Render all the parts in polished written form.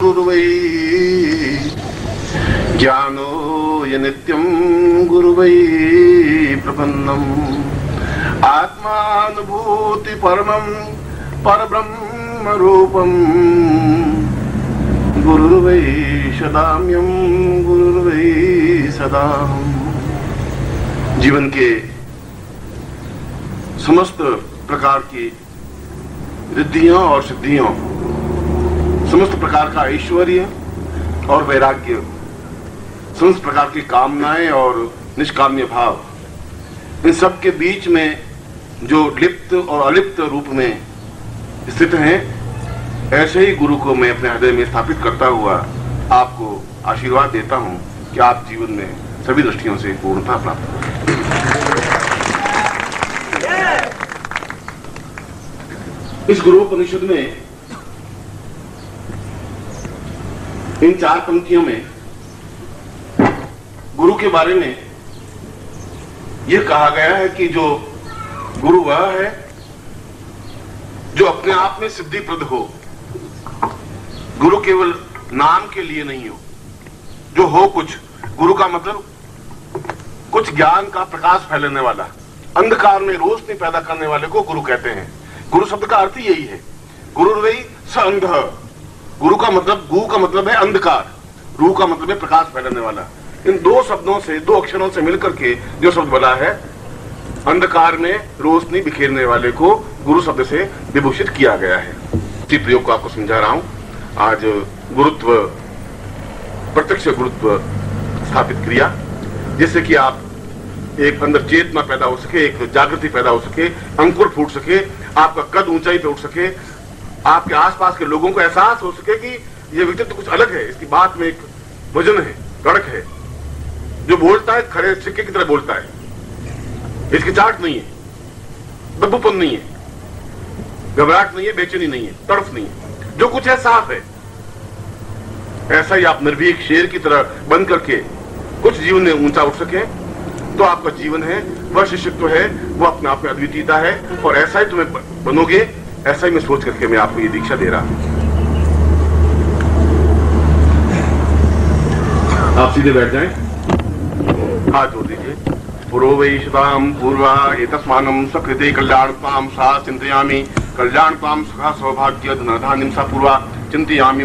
गुरुवै ज्ञानो य नित्यं गुरुवै प्रपन्नम् आत्मानुभूति परमं परब्रह्म रूपम् गुरुर्वै सदाम्यं गुरुर्वै सदाहम्। जीवन के समस्त प्रकार की रिद्धियों और सिद्धियों, समस्त प्रकार का ऐश्वर्य और वैराग्य, समस्त प्रकार की कामनाएं और निष्काम्य भाव, इन सब के बीच में जो लिप्त और अलिप्त रूप में स्थित हैं, ऐसे ही गुरु को मैं अपने हृदय में स्थापित करता हुआ आपको आशीर्वाद देता हूं कि आप जीवन में सभी दृष्टियों से पूर्णता प्राप्त करें। इस गुरुपनिषद में इन 4 पंक्तियों में गुरु के बारे में यह कहा गया है कि जो गुरु वह है जो अपने आप में सिद्धिप्रद हो, गुरु केवल नाम के लिए नहीं हो, जो हो कुछ, गुरु का मतलब कुछ ज्ञान का प्रकाश फैलाने वाला, अंधकार में रोशनी पैदा करने वाले को गुरु कहते हैं। गुरु शब्द का अर्थ यही है। गुरुर्वै स अंध, गुरु का मतलब, गु का मतलब है अंधकार, रू का मतलब है प्रकाश फैलाने वाला। इन 2 शब्दों से, 2 अक्षरों से मिलकर के जो शब्द बना है, अंधकार में रोशनी बिखेरने वाले को गुरु शब्द से विभूषित किया गया है। इसी प्रयोग को आपको समझा रहा हूं। आज गुरुत्व, प्रत्यक्ष गुरुत्व स्थापित क्रिया, जिससे कि आप एक अंदर चेतना पैदा हो सके, एक जागृति पैदा हो सके, अंकुर फूट सके, आपका कद ऊंचाई पे उठ सके, आपके आसपास के लोगों को एहसास हो सके कि ये व्यक्तित्व कुछ अलग है, इसकी बात में एक वजन है, कड़क है, जो बोलता है खड़े सिक्के की तरह बोलता है, इसकी चाट नहीं है, दब्बूपन नहीं है, घबराहट नहीं है, बेचैनी नहीं है, तड़फ नहीं है, जो कुछ है साफ है। ऐसा ही आप निर्भीक शेर की तरह बन करके कुछ जीवन में ऊंचा उठ सके तो आपका जीवन है, वह शिष्यत्व है, वो अपने आप में अद्वितीयता है, और ऐसा ही तुम्हें बनोगे, ऐसा ही मैं सोच करके मैं आपको ये दीक्षा दे रहा हूं। आप सीधे बैठ जाएं, हाथ जोड़ दीजिए। पूर्वैषताम पूर्वा एतस्मानं सकृते कल्याणताम सा चिंतयामि, कल्याणताम सुखा सौभाग्य धनधान्यं सा पूर्वा चिंतयामि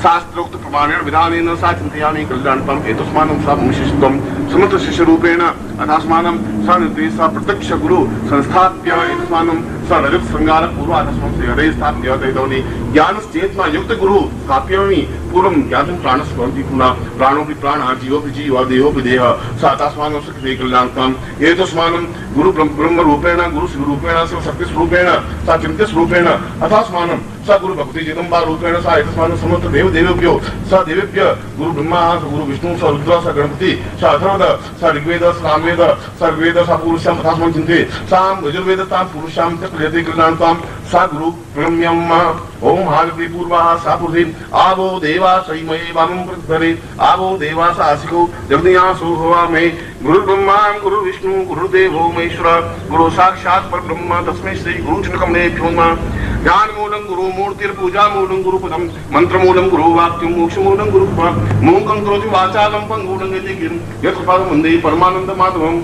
शास्त्रोक्त प्रमाणेन विधानेन सा चिंतयामि, कल्याणताम एतस्मानं सा मुनिशिष्यत्वं समस्त शिष्य रूपेण अथास्मानं सा निर्देश प्रत्यक्ष गुरु संस्थाप्य एतस्मानं सा रजत संगार पूर्वाधस्मं से हृदय स्थाप्य दैतौनि ज्ञान चेतना युक्त गुरु स्थाप्यामि पूर्वं ज्ञातं प्राणस्मरति पुनः प्राणो भी प्राण जीवोपि जीव देहो भी देह सा अथास्मानं सकृते कल्याणताम एतस्मानं गुरु ब्रह्म रूपेण गुरु शिव रूपेण शिव शक्ति स्वरूपेण सा चिंत्य स्वरूपेण अथास्मानं सा गुरु भक्ति जगदम्बा रूपेण सा एतस्मानं समस्त देव देवेभ्यो सा देवेभ्य गुरु ब्रह्मा सा गुरु विष्णु सा रुद्र सा गणपति सा अथर्वण सा ऋग्वेद सा सामवेद सा ऋग्वेद सा पुरुषाम अथास्मानं चिंते साम यजुर्वेद सा पुरुषाम च क्रियते कल्याणताम सा गुरु ब्रह्म्यम ओम हागति पूर्वा सा पुरुषे आवो देवा सैमये वामं प्रधरे आवो देवा सा आसिको जगदीयासो हवामहे गुरु ब्रह्मा गुरु विष्णु गुरुदेवो महेश्वर गुरु साक्षात् परब्रह्म तस्मै श्री गुरुचरणकमलेभ्यो नमः। ज्ञान मूलं गुरु मूर्तिर पूजा मूलं गुरु पदम मंत्र मूलं गुरु वाक्यं मोक्ष मूलं गुरु मूकं करोति वाचालं पंगुलं यत्कृपां वन्दे परमानंद माधवम्।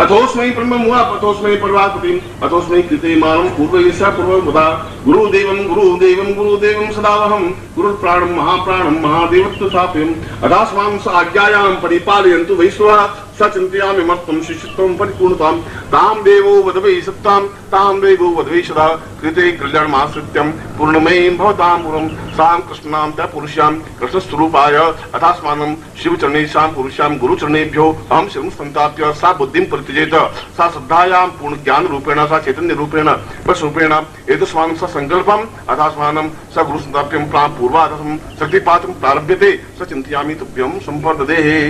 अथोस्मै ब्रह्ममुआ अथोस्मै परमात्मति अथोस्मै कृते मानं पूर्वयस्य पूर्वमुदा गुरुदेवं सदावहं गुरुप्राणं महाप्राणं महादेवत्व स्थाप्यं अदास्मां स आज्ञायां परिपालयन्तु वैश्वः स चिन्तयामि मत्तं शिष्यत्वं परिपूर्णतां तां देवो वदवै सत्तां तां देवो वदवै सदा कृते कल्याणमाश्रित्यं पूर्णमयं भवतां पूर्वं सां कृष्णां च पुरुषां कृष्णस्वरूपाय अथास्मानं शिवचरणेषां पुरुषां गुरुचरणेभ्यो अहं शिवं संताप्य सा बुद्धिं परित्यजेत सा श्रद्धायां पूर्ण ज्ञान रूपेण सा चैतन्य रूपेण वशरूपेण एतस्मानं स संकल्पम् अथास्मानं स गुरु संताप्यं पूर्वाधसं शक्तिपातं प्रारभ्यते स चिन्तयामि तुभ्यं संवर्धदेहे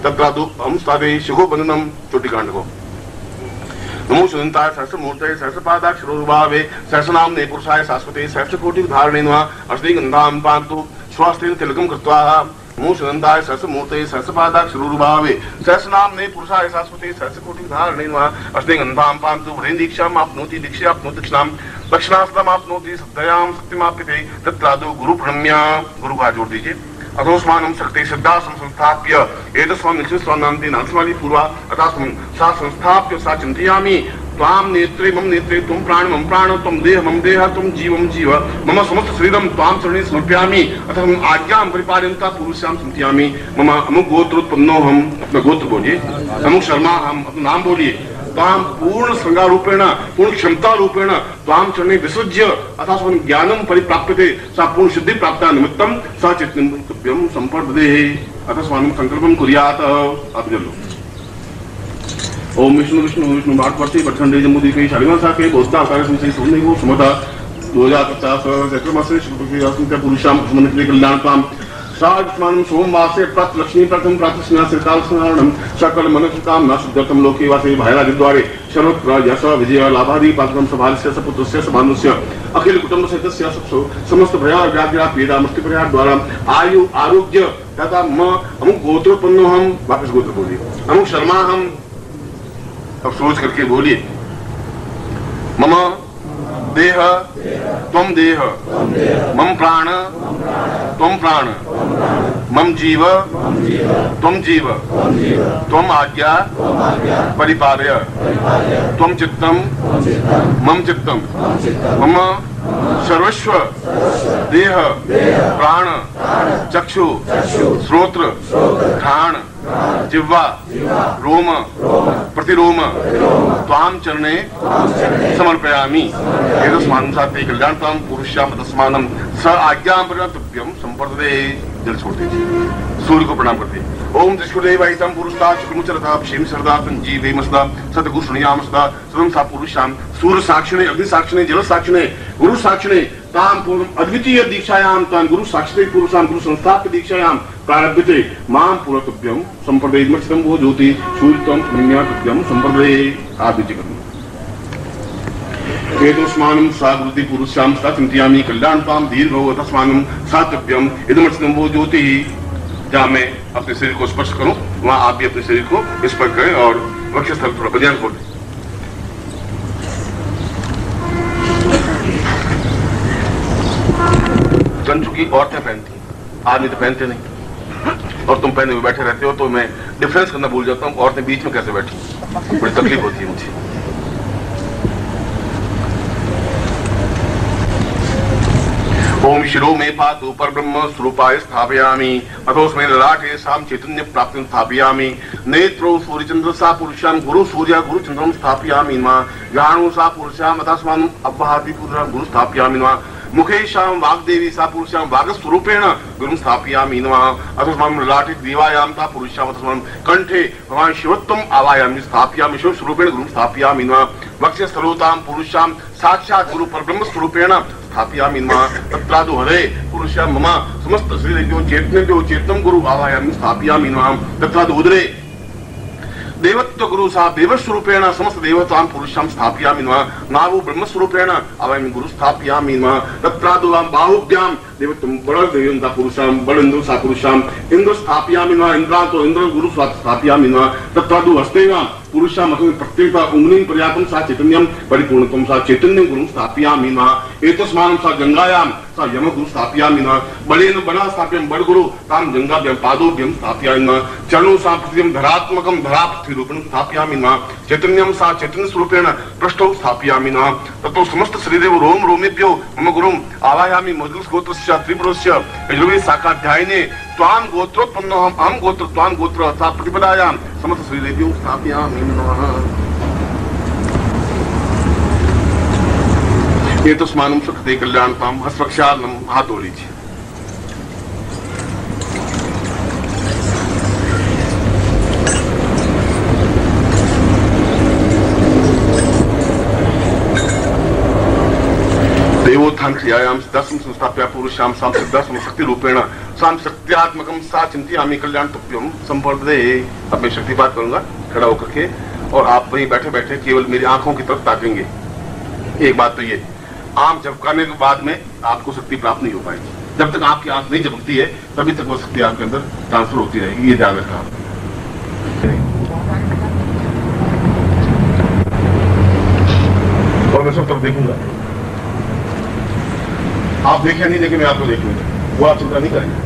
तत्रादु हम सादे शिखो बंधनम चोटिकांड को नमो सुनंताय सहस्रमूर्तये सहस्रपादाक्षरोरुभावे सहस्रनाम्ने पुरुषाय शाश्वते सहस्रकोटि धारणे नमः अस्ति गन्धां पान्तु स्वास्तेन तिलकं कृत्वा मूषनंदाय सहस मूर्ते सहस पादाक्षरूभावे सहस नामने पुरुषाय शाश्वते सहस कोटि धारणे नमः अस्ते गंधाम पांतु वरें दीक्षाम आपनोति दीक्षा आपनोति दक्षिणाम दक्षिणास्तम आपनोति सत्ययाम सत्यमाप्यते तत्रादो गुरु प्रणम्या। गुरु का जोड़ दीजिए। अथोस्मानं शक्ति सिद्धा संस्थाप्य एतस्मान् निश्चितस्वान्नान्ति नाथस्माली पूर्वा अतः सा संस्थाप्य सा चिन्तयामि त्वां नेत्रे मम नेत्रे त्वं प्राण त्वं देह मम देह त्वं जीव मम समस्त शरीरं त्वां चरणे समर्पयामि अतः मम आज्ञां परिपालयन्ता पुरुषां चिन्तयामि मम अमुक गोत्रोत्पन्नोऽहम्। अपना गोत्र बोलिए। अमुक शर्मा हम अपना नाम बोलिए। ताम पूर्ण श्रृंगार रूपेण पूर्ण क्षमता रूपेण ताम चरणे विसृज्य अथा स्वयं ज्ञानम परिप्राप्यते सा पूर्ण सिद्धि प्राप्ता निमित्तम सा चित्तम संपर्दे अतः स्वामी संकल्पम कुर्यात। अब जलो ओम विष्णु विष्णु विष्णु भागवती प्रखंडे जम्मूदीपे शालिमा साके बोधता कार्य संचय सुनने को समता 2050 चक्रमासे शुक्ल पुरुषाम सुमन कल्याणताम साधमान सोमवासे प्रात लक्ष्मी प्रथम प्रातः से काल स्नारणम सकल मनस्काम न शुद्धतम लोके वासे भायराज द्वारे सर्वत्र यश विजय लाभादि पात्रम सभास्य सपुत्रस्य सभानुस्य अखिल कुटुंब सहितस्य समस्त भया व्याधिया पीड़ा मुक्ति परिहार द्वारा आयु आरोग्य तथा म अमुक गोत्रोत्पन्नो हम। वापस गोत्र बोलिए। अमुक शर्मा हम। अब सोच करके बोलिए। मम देह त्वं देह मम प्राण त्वं प्राण मम जीव त्वं जीव त्वं आज्ञा परिपालय त्वं चित्तम मम चित्तम मम सर्वस्व देह प्राण चक्षु श्रोत्र घ्राण जिह्वा रोम प्रतिरोम त्वाम चरणे समर्पयामि एतस्मान् सात्ते कल्याणतां पुरुष्याम तस्मानं स आज्ञां परिणतव्यं संपर्दते। जल छोड़ दीजिए। सूर्य को प्रणाम करते। ओम त्रिशूलदेवायितं पुरुषता चक्रमुचरता क्षेम सरदा संजीवेमसदा सद्गुरुष्णयामसदा सर्वं सा पुरुषां सूर्य साक्षिणे अग्नि साक्षिणे जल साक्षिणे गुरु साक्षिणे ताम पूर्वम अद्वितीय दीक्षायां तां गुरु साक्षिते पुरुषां गुरु संस्थाप्य दीक्षायां प्रारभ्यते मां पुरतव्यं संपर्दे मक्षितं वो ज्योति सूर्यत्वं पुण्यतव्यं संपर्दे। आप दीजिए करना। एतस्मानं सा गुरुति पुरुषां सा चिन्तयामि कल्याणतां दीर्घो तस्मानं सातव्यं इदमक्षितं वो ज्योति। जहाँ मैं अपने शरीर को स्पर्श करूं वहां आप भी अपने शरीर को स्पर्श करें और वक्षस्थल थोड़ा बलियान खोलें। जन चुकी औरतें पहनती, आदमी तो पहनते नहीं, और तुम पहने हुए बैठे रहते हो तो मैं डिफरेंस करना भूल जाता हूँ औरतें बीच में कैसे बैठी। बड़ी तकलीफ होती है मुझे। ओम शिरो में पातु पर ब्रह्म स्वरूपाय स्थापयामि अथोस्मै ललाटे साम चैतन्य प्राप्तिं स्थापयामि नेत्रो सूर्यचंद्र सा पुरुषां गुरु सूर्य गुरु चंद्रं स्थापयामि नमः ज्ञानो सा पुरुषां अथस्मानं अव्वहाति पुरुषं गुरु स्थापयामि नमः मुखेशां वाग्देवी सा पुरुषां वागस्वरूपेण गुरुं स्थापयामि नमः अथस्मानं ललाटे देवायां सा पुरुषां अथस्मानं कंठे भगवान शिवत्वम् आवायामि स्थापयामि शिवस्वरूपेण गुरुं स्थापयामि नमः वक्षस्थलोतां पुरुषां साक्षात् गुरु परब्रह्म स्वरूपेण स्थापयामि नमः तत्रादो हरे पुरुषां मम समस्त शरीरेभ्यो चेतनेभ्यो चेतनं गुरु आवायामि स्थापयामि नमः तत्रादो उदरे देवत्व गुरु सा देवस्वरूपेण समस्त देवतां पुरुषां स्थापयामि नमः नाभो ब्रह्मस्वरूपेण आवायामि गुरु स्थापयामि नमः तत्रादो बाहुभ्यां देवत्वं बलदेवता पुरुषां बलेन्द्र सा पुरुषां इंद्र स्थापयामि नमः इंद्रांतो इंद्र गुरु स्थापयामि नमः तत्रादो हस्तेन पुरुषां प्रत्येक उंगलीं पर्याप्तं सा चैतन्यं परिपूर्णत्वं सा चैतन्यं गुरुं स्थापयामि नमः एतस्मानं सा गंगायां सा यम गुरु स्थापयामि नमः बलेन बला स्थाप्यं बड़ गुरु तां गंगाभ्यां पादोभ्यं स्थापयामि नमः चरणों सा पृथ्वीं धरात्मकं धरा पृथ्वी रूपेण स्थापयामि नमः चैतन्यं सा चैतन्य स्वरूपेण पृष्ठौ स्थापयामि नमः ततो समस्त शरीरेव रोम रोमेभ्यो मम गुरुं आवायामि मधुस गोत्रस्य त्रिपुरस्य यजुर्वेद शाखाध्यायने त्वां गोत्रोत्पन्नोऽहम् अहं गोत्र त्वां गोत्र सा प्रतिपदायां समस्त शरीरेभ्यो स्थापयामि नमः। एतस्मानं सुखदे कल्याणतां हस्वक्षालनं हाथ धो लीजिए। देवोत्थान क्रियायां सिद्धासं संस्थाप्य पुरुषां सां सिद्धासं शक्ति रूपेण सां शक्त्यात्मकं सा चिन्तयामि कल्याणतुभ्यं संपर्दे। अब मैं शक्तिपात करूंगा खड़ा होकर के और आप वहीं बैठे बैठे केवल मेरी आंखों की तरफ ताकेंगे। एक बात तो ये आम झपकाने के बाद में आपको शक्ति प्राप्त नहीं हो पाएगी। जब तक आपकी आंख नहीं झपकती है तभी तक वो शक्ति आपके अंदर ट्रांसफर होती रहेगी, ये ध्यान रखना। और मैं सब तब देखूंगा, आप देखे नहीं देखे मैं आपको देखूंगा, वो आप चिंता नहीं करेंगे।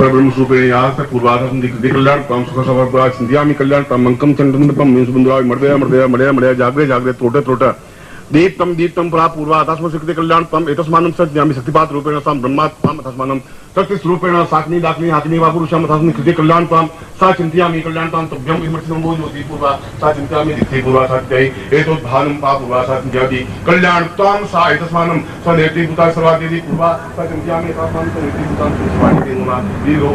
ब्रह्मस्वरूपेण यहाँ तक पूर्वाधम कल्याण तम सुख सवर्गा सिंध्यामि कल्याण तम मंकम चंद्रम मेंसुबंधुराय मर्दया मर्दया मर्दया मर्दया जागरे जागरे त्रोटे त्रोटा दीप्तम दीप्तम पुरा पूर्वाधास्म शक्ति कल्याण तम एतस्मानं सज्ञामि शक्तिपात रूपेण साम ब्रह्मात्मा तस्मानं शक्ति स्वरूपेण साग्नि दाग्नि हाग्नि वा पुरुषम तस्मिन् कृते कल्याण तम सा चिंतयामि कल्याण तम तभ्यम विमर्शनं बोधोति पूर्वा सा चिंतयामि दिक्ते पूर्वा सत्यै एतद्भानं पा पूर्वा सा चिंतयाति कल्याण तम सा एतस्मानं सा नेति भूता सर्वादेति पूर्वा सा चिंतयामि तस्मानं सा नेति भूता सर्वादेति नुना दीर्घो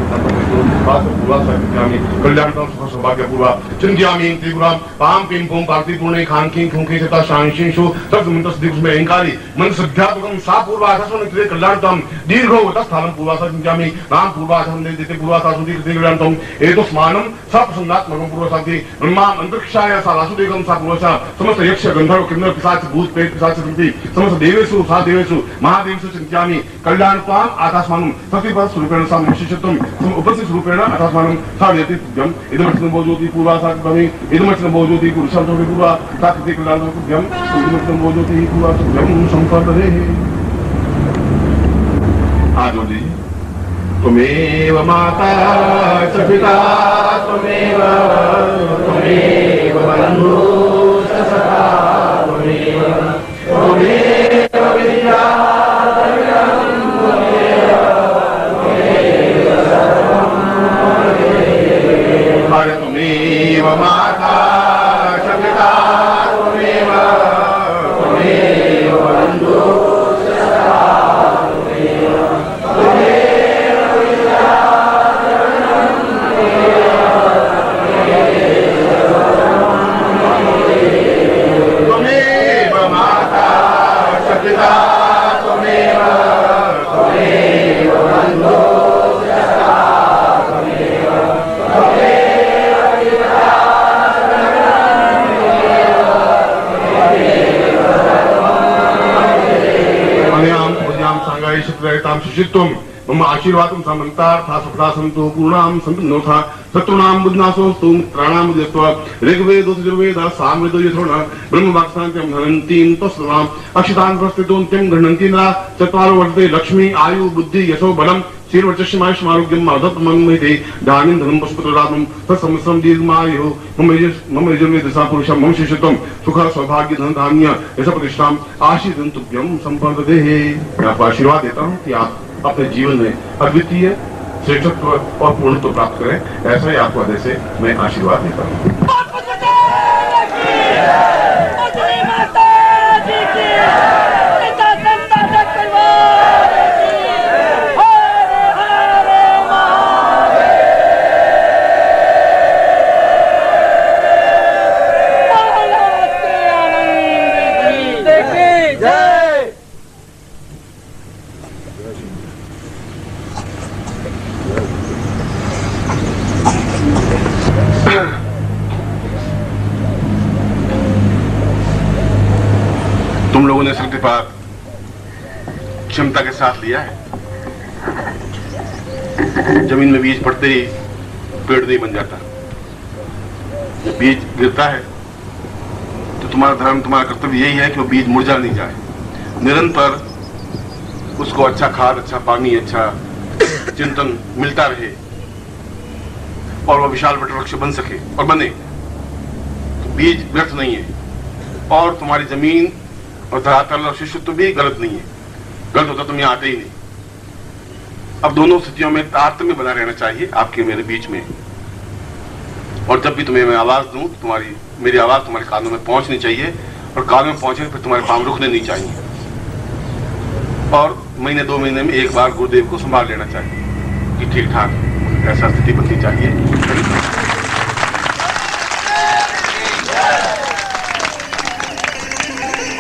पूर्वा सा चिंतयामि कल्याण तम सुख सौभाग्य पूर्वा चिंतयामि त्रिपुरां पाम पिं पुं पार्ति पूर्णे खान किं खुंके सता शांशिषु तत्मंतस दिग्स में अहंकारी मन सद्ध्यात्मकं सा पूर्वा सा कृते कल्याण तम दीर्घो तस्थानं पूर्वा सा चिंतयामि राम पूर्वा सा देते पूर्वा सा सुधि कृते कल्याण तम एतस्मानं सा प्रसन्नात्मकं पूर्वा साति ब्रह्मा अंतरिक्षाय सा वासुदेवं सा पूर्वा सा समस्त यक्ष गंधर्व किन्नर पिशाच भूत प्रेत पिशाच सन्ति समस्त देवेषु सा देवेषु महादेवषु चिंतयामि कल्याण तम आकाशमानं शक्तिपात स्वरूपेण सा विशेषत्वं उपस्थित स्वरूपेण आकाशमानं सा यति तुभ्यं इदमर्चनं बोधोति पूर्वा सा भवि इदमर्चनं बोधोति पुरुषं पूर्वा सा कृते कल्याण तुभ्यं इदमर्चनं बोधोति पूर्वा तुभ्यं संपदे। आजोजी त्वमेव माता च पिता त्वमेव बन्धुश्च सखा त्वमेव विद्या त्वमेव माता च पिता त्वमेव बन्धुश्च सखा मम आशीर्वादं समन्तार्था सफला सन्तु पूर्णां सन्तु नोथा शत्रूणां बुद्नासोस्तु मित्राणां बुद्धित्वा ऋग्वेदो यजुर्वेदः सामवेदो यथोना ब्रह्मवाक्सान्त्यं धनन्तीं तस्माम् अक्षतान् प्रस्थितोन्त्यं गृह्णन्तीन्द्रा चत्वारो वर्तते लक्ष्मी आयु बुद्धि यशो बलं शीर्वचस्मायुष्मारोग्यं माधवमंगते धान्यं धनं पशुपतिरात्मं तत्संवत्सरं दीर्घमायुः मम यजुर्वेदसा पुरुषं मम शिष्यत्वं सुख सौभाग्य धन धान्य यश प्रतिष्ठां आशीर्वादं तुभ्यं संपदे। मैं आपको आशीर्वाद देता हूँ कि आप अपने जीवन में अद्वितीय श्रेष्ठत्व और पूर्णत्व प्राप्त करें, ऐसा ही आपको आदेश से मैं आशीर्वाद देता हूँ। तुम लोगों ने शक्तिपात क्षमता के साथ लिया है। जमीन में बीज पड़ते ही पेड़ नहीं बन जाता। जब बीज गिरता है तो तुम्हारा धर्म, तुम्हारा कर्तव्य यही है कि वो बीज मुरझा नहीं जाए, निरंतर उसको अच्छा खाद, अच्छा पानी, अच्छा चिंतन मिलता रहे और वह विशाल वटवृक्ष बन सके और बने। तो बीज व्यर्थ नहीं है और तुम्हारी जमीन और धरातल और शिष्यत्व भी गलत नहीं है। गलत होता तुम यहाँ आते ही नहीं। अब दोनों स्थितियों में तारतम्य बना रहना चाहिए आपके मेरे बीच में। और जब भी तुम्हें मैं आवाज दूं तो मेरी आवाज तुम्हारे कानों में पहुंचनी चाहिए और कानों में पहुंचे फिर तुम्हारे पांव रुकने नहीं चाहिए। और महीने 2 महीने में एक बार गुरुदेव को संभाल लेना चाहिए कि ठीक ठाक ऐसा स्थिति बननी चाहिए।